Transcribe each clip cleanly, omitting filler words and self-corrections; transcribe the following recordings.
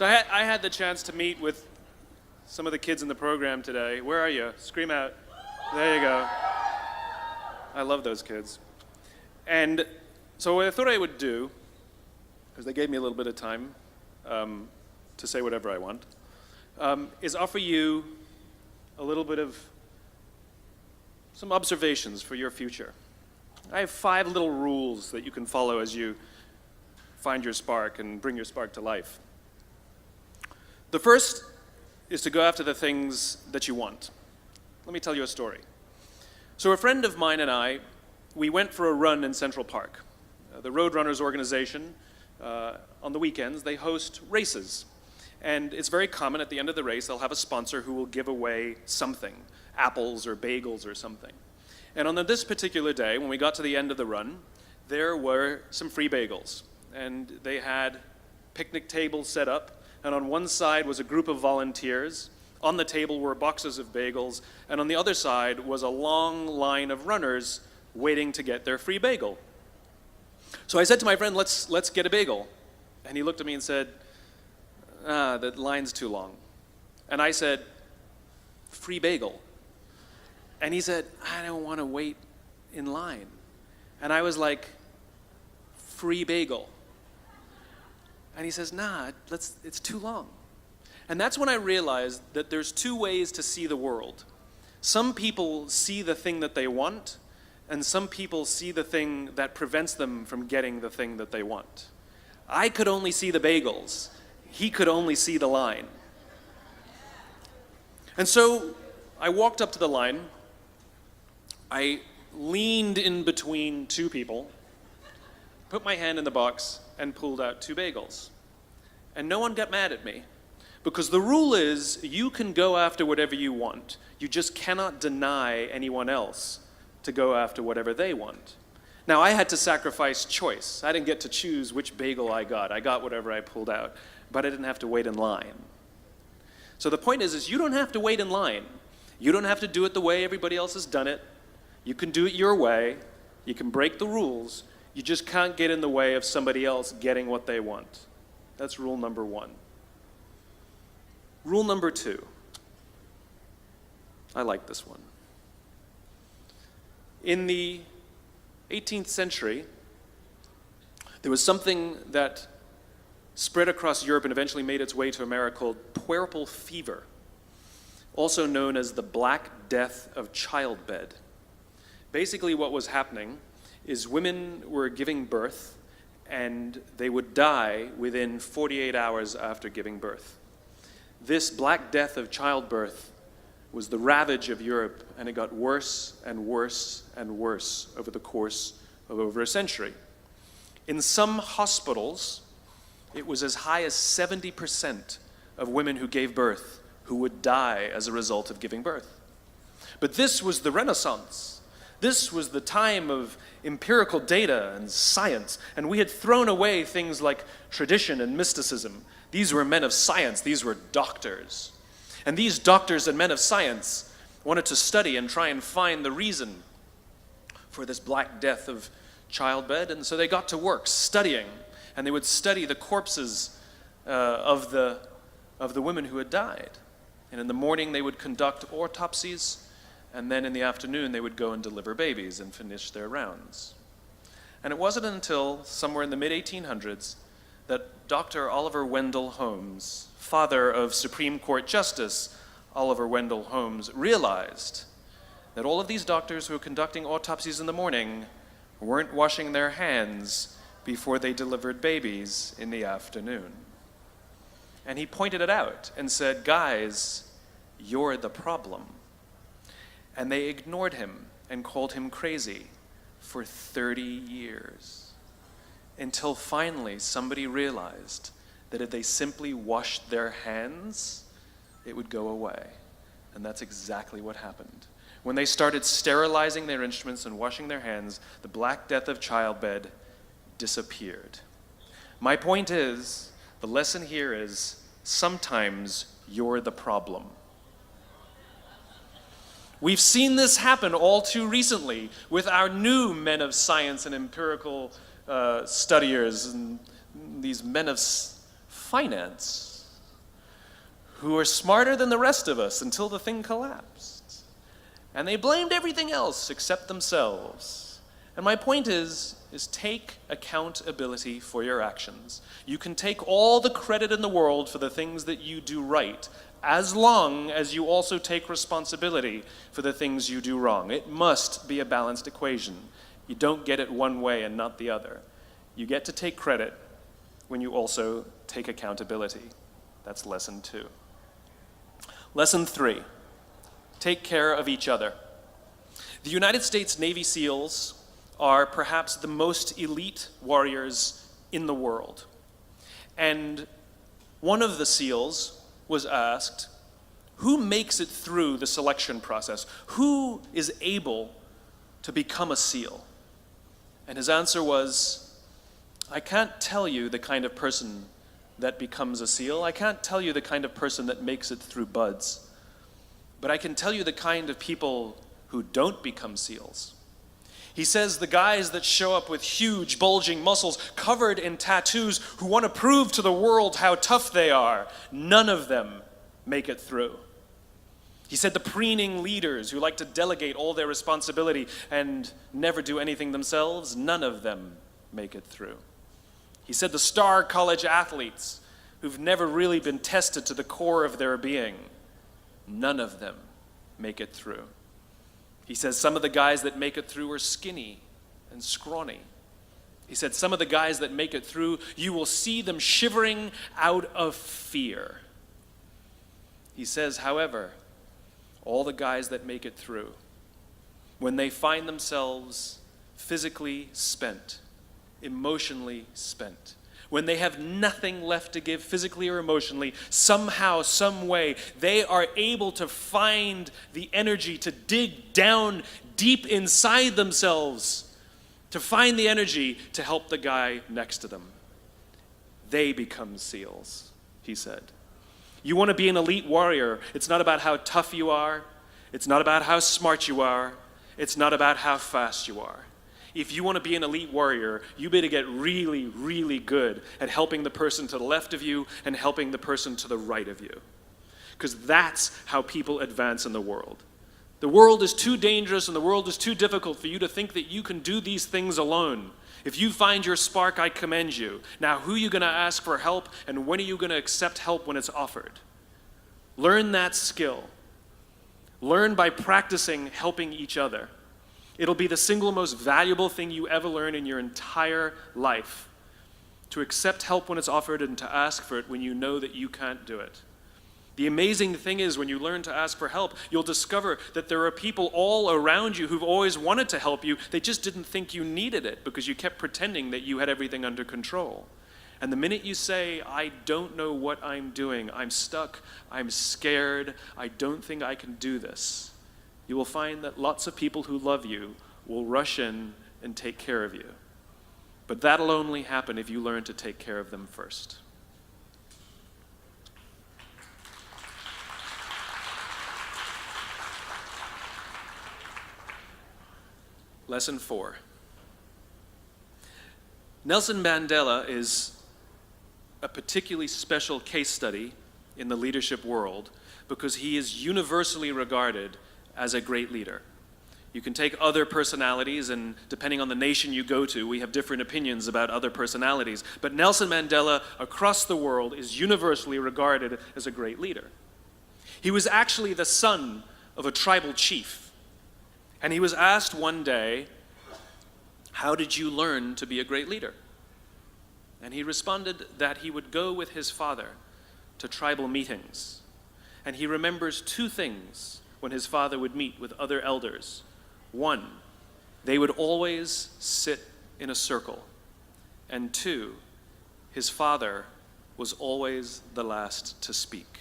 So I had the chance to meet with some of the kids in the program today. Where are you? Scream out. There you go. I love those kids. And so what I thought I would do, because they gave me a little bit of time to say whatever I want, is offer you a little bit of some observations for your future. I have 5 little rules that you can follow as you find your spark and bring your spark to life. The first is to go after the things that you want. Let me tell you a story. So a friend of mine and I, we went for a run in Central Park. The Roadrunners organization, on the weekends, they host races. And it's very common at the end of the race, they'll have a sponsor who will give away something, apples or bagels or something. And on this particular day, when we got to the end of the run, there were some free bagels. And they had picnic tables set up, and on one side was a group of volunteers. On the table were boxes of bagels, and on the other side was a long line of runners waiting to get their free bagel. So I said to my friend, let's get a bagel. And he looked at me and said, the line's too long. And I said, free bagel. And he said, I don't want to wait in line. And I was like, free bagel. And he says, nah, it's too long. And that's when I realized that there's 2 ways to see the world. Some people see the thing that they want, and some people see the thing that prevents them from getting the thing that they want. I could only see the bagels. He could only see the line. And so I walked up to the line. I leaned in between 2 people, put my hand in the box, and pulled out 2 bagels. And no one got mad at me, because the rule is you can go after whatever you want. You just cannot deny anyone else to go after whatever they want. Now, I had to sacrifice choice. I didn't get to choose which bagel I got. I got whatever I pulled out, but I didn't have to wait in line. So the point is you don't have to wait in line. You don't have to do it the way everybody else has done it. You can do it your way. You can break the rules. You just can't get in the way of somebody else getting what they want. That's rule number 1. Rule number 2. I like this one. In the 18th century, there was something that spread across Europe and eventually made its way to America called puerperal fever, also known as the Black Death of childbed. Basically what was happening is women were giving birth and they would die within 48 hours after giving birth. This Black Death of childbirth was the ravage of Europe, and it got worse and worse and worse over the course of over a century. In some hospitals, it was as high as 70% of women who gave birth who would die as a result of giving birth. But this was the Renaissance. This was the time of empirical data and science, and we had thrown away things like tradition and mysticism. These were men of science. These were doctors. And these doctors and men of science wanted to study and try and find the reason for this Black Death of childbed, and so they got to work studying, and they would study the corpses of the women who had died. And in the morning they would conduct autopsies, and then in the afternoon they would go and deliver babies and finish their rounds. And it wasn't until somewhere in the mid-1800s that Dr. Oliver Wendell Holmes, father of Supreme Court Justice Oliver Wendell Holmes, realized that all of these doctors who were conducting autopsies in the morning weren't washing their hands before they delivered babies in the afternoon. And he pointed it out and said, guys, you're the problem. And they ignored him and called him crazy for 30 years. Until finally somebody realized that if they simply washed their hands, it would go away. And that's exactly what happened. When they started sterilizing their instruments and washing their hands, the Black Death of childbed disappeared. My point is, the lesson here is, sometimes you're the problem. We've seen this happen all too recently with our new men of science and empirical studiers and these men of finance. who were smarter than the rest of us until the thing collapsed. And they blamed everything else except themselves. And my point is take accountability for your actions. You can take all the credit in the world for the things that you do right, as long as you also take responsibility for the things you do wrong. It must be a balanced equation. You don't get it one way and not the other. You get to take credit when you also take accountability. That's lesson 2. Lesson 3, take care of each other. The United States Navy SEALs are perhaps the most elite warriors in the world. And one of the SEALs was asked, who makes it through the selection process? Who is able to become a SEAL? And his answer was, I can't tell you the kind of person that becomes a SEAL. I can't tell you the kind of person that makes it through BUD/S. But I can tell you the kind of people who don't become SEALs. He says the guys that show up with huge, bulging muscles, covered in tattoos, who want to prove to the world how tough they are, none of them make it through. He said the preening leaders who like to delegate all their responsibility and never do anything themselves, none of them make it through. He said the star college athletes who've never really been tested to the core of their being, none of them make it through. He says some of the guys that make it through are skinny and scrawny. He said some of the guys that make it through, you will see them shivering out of fear. He says, however, all the guys that make it through, when they find themselves physically spent, emotionally spent, when they have nothing left to give physically or emotionally, somehow, some way, they are able to find the energy to dig down deep inside themselves, to find the energy to help the guy next to them. They become SEALs, he said. You want to be an elite warrior. It's not about how tough you are. It's not about how smart you are. It's not about how fast you are. If you want to be an elite warrior, you better get really, really good at helping the person to the left of you and helping the person to the right of you. Because that's how people advance in the world. The world is too dangerous and the world is too difficult for you to think that you can do these things alone. If you find your spark, I commend you. Now, who are you going to ask for help, and when are you going to accept help when it's offered? Learn that skill. Learn by practicing helping each other. It'll be the single most valuable thing you ever learn in your entire life. To accept help when it's offered and to ask for it when you know that you can't do it. The amazing thing is when you learn to ask for help, you'll discover that there are people all around you who've always wanted to help you. They just didn't think you needed it because you kept pretending that you had everything under control. And the minute you say, I don't know what I'm doing, I'm stuck, I'm scared, I don't think I can do this, you will find that lots of people who love you will rush in and take care of you. But that'll only happen if you learn to take care of them first. Lesson 4. Nelson Mandela is a particularly special case study in the leadership world because he is universally regarded as a great leader. You can take other personalities, and depending on the nation you go to, we have different opinions about other personalities. But Nelson Mandela, across the world, is universally regarded as a great leader. He was actually the son of a tribal chief. And he was asked one day, how did you learn to be a great leader? And he responded that he would go with his father to tribal meetings. And he remembers 2 things when his father would meet with other elders. 1, they would always sit in a circle. And 2, his father was always the last to speak.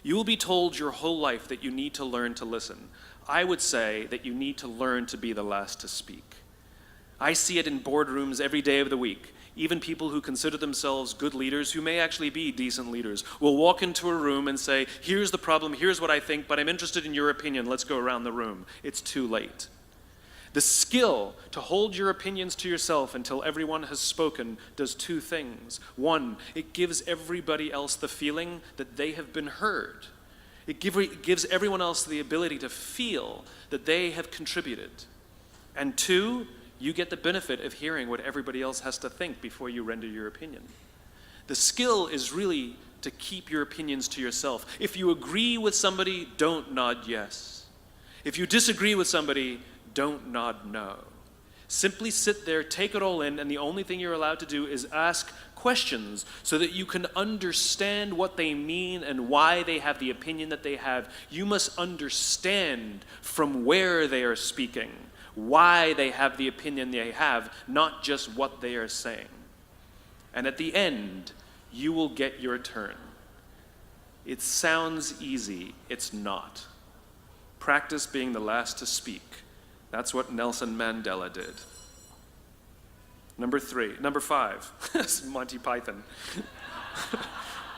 You will be told your whole life that you need to learn to listen. I would say that you need to learn to be the last to speak. I see it in boardrooms every day of the week. Even people who consider themselves good leaders, who may actually be decent leaders, will walk into a room and say, here's the problem, here's what I think, but I'm interested in your opinion, let's go around the room. It's too late. The skill to hold your opinions to yourself until everyone has spoken does two things. One, it gives everybody else the feeling that they have been heard. It gives everyone else the ability to feel that they have contributed. And two, you get the benefit of hearing what everybody else has to think before you render your opinion. The skill is really to keep your opinions to yourself. If you agree with somebody, don't nod yes. If you disagree with somebody, don't nod no. Simply sit there, take it all in, and the only thing you're allowed to do is ask questions so that you can understand what they mean and why they have the opinion that they have. You must understand from where they are speaking, why they have the opinion they have, not just what they are saying. And at the end, you will get your turn. It sounds easy, it's not. Practice being the last to speak. That's what Nelson Mandela did. Number 5. That's Monty Python.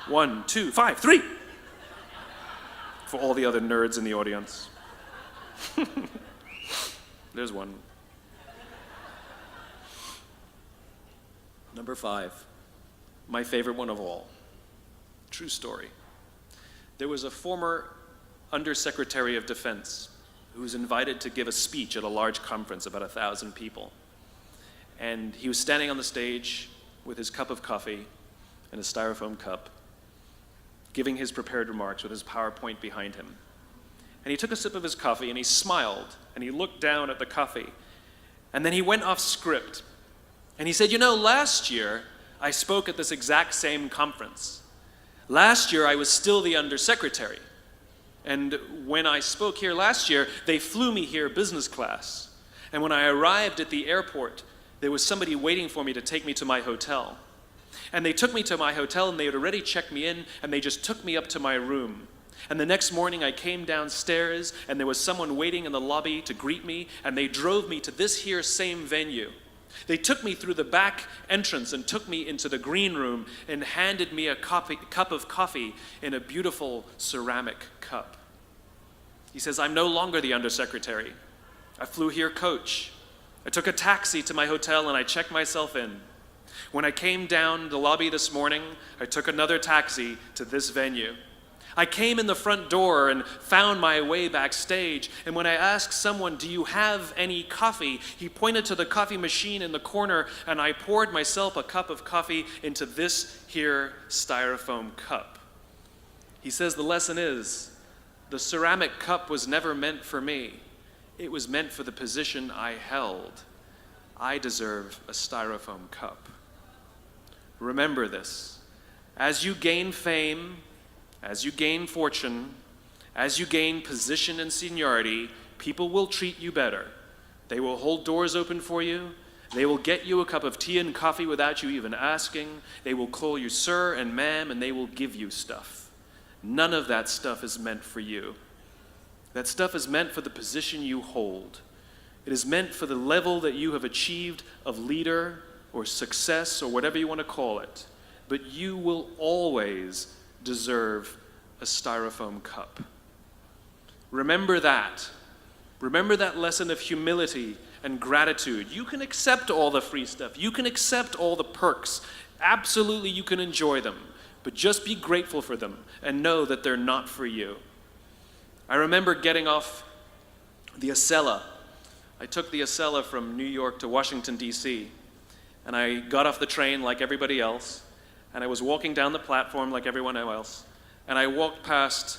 1, 2, 5, 3. For all the other nerds in the audience. There's one. Number 5. My favorite one of all. True story. There was a former Undersecretary of Defense who was invited to give a speech at a large conference, about 1,000 people. And he was standing on the stage with his cup of coffee and a styrofoam cup, giving his prepared remarks with his PowerPoint behind him. And he took a sip of his coffee and he smiled and he looked down at the coffee. And then he went off script. And he said, last year I spoke at this exact same conference. Last year I was still the Undersecretary. And when I spoke here last year, they flew me here business class. And when I arrived at the airport, there was somebody waiting for me to take me to my hotel. And they took me to my hotel and they had already checked me in and they just took me up to my room. And the next morning I came downstairs and there was someone waiting in the lobby to greet me and they drove me to this here same venue. They took me through the back entrance and took me into the green room and handed me a cup of coffee in a beautiful ceramic cup. He says, I'm no longer the Undersecretary. I flew here coach. I took a taxi to my hotel and I checked myself in. When I came down the lobby this morning, I took another taxi to this venue. I came in the front door and found my way backstage, and when I asked someone, do you have any coffee? He pointed to the coffee machine in the corner, and I poured myself a cup of coffee into this here styrofoam cup. He says the lesson is, the ceramic cup was never meant for me. It was meant for the position I held. I deserve a styrofoam cup. Remember this. As you gain fame, as you gain fortune, as you gain position and seniority, people will treat you better. They will hold doors open for you. They will get you a cup of tea and coffee without you even asking. They will call you sir and ma'am, and they will give you stuff. None of that stuff is meant for you. That stuff is meant for the position you hold. It is meant for the level that you have achieved of leader or success or whatever you want to call it. But you will always deserve a styrofoam cup. Remember that. Remember that lesson of humility and gratitude. You can accept all the free stuff. You can accept all the perks. Absolutely, you can enjoy them. But just be grateful for them and know that they're not for you. I remember getting off the Acela. I took the Acela from New York to Washington, D.C., and I got off the train like everybody else, and I was walking down the platform like everyone else, and I walked past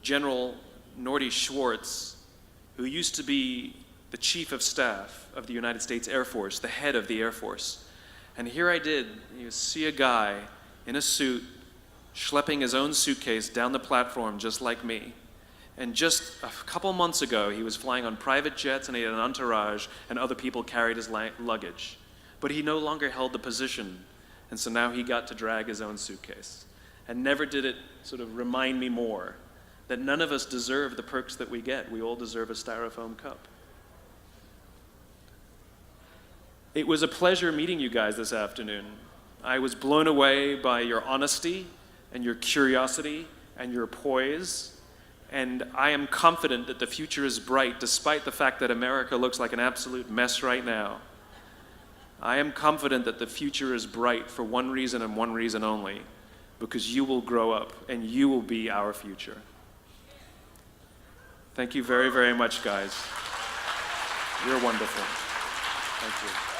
General Norty Schwartz, who used to be the Chief of Staff of the United States Air Force, the head of the Air Force. And here I did, you see a guy in a suit schlepping his own suitcase down the platform just like me. And just a couple months ago, he was flying on private jets and he had an entourage and other people carried his luggage. But he no longer held the position. And so now he got to drag his own suitcase. And never did it sort of remind me more that none of us deserve the perks that we get. We all deserve a styrofoam cup. It was a pleasure meeting you guys this afternoon. I was blown away by your honesty and your curiosity and your poise. And I am confident that the future is bright, despite the fact that America looks like an absolute mess right now. I am confident that the future is bright for one reason and one reason only, because you will grow up and you will be our future. Thank you very, very much, guys. You're wonderful. Thank you.